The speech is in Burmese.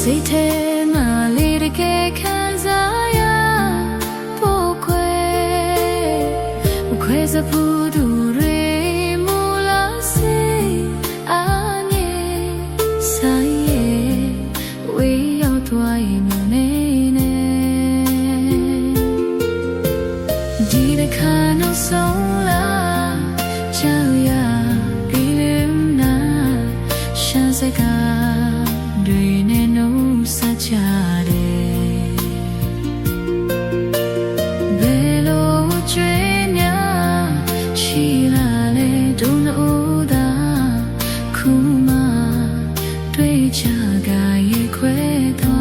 စိတ်ထဲမှာလေးတကယ်ခံစားရဖို့ခွဲမခွဲစဘူးသူတွေမူလာစေအာမြေဆိုင်ရဲ့ဝေးရောက်သွားရင်နေနေဒီတစ်ခါနောက်ဆုံးလာကြောက်ရပြီးလင်းနာရှမ်းစကားတွေနဲ့နှုတ်ဆက်ကြတယ်ဘယ်လိုကြွေးများရှိလာလဲဒုနှုတ်သာခုမှတွေ့ချကရေခွဲသွား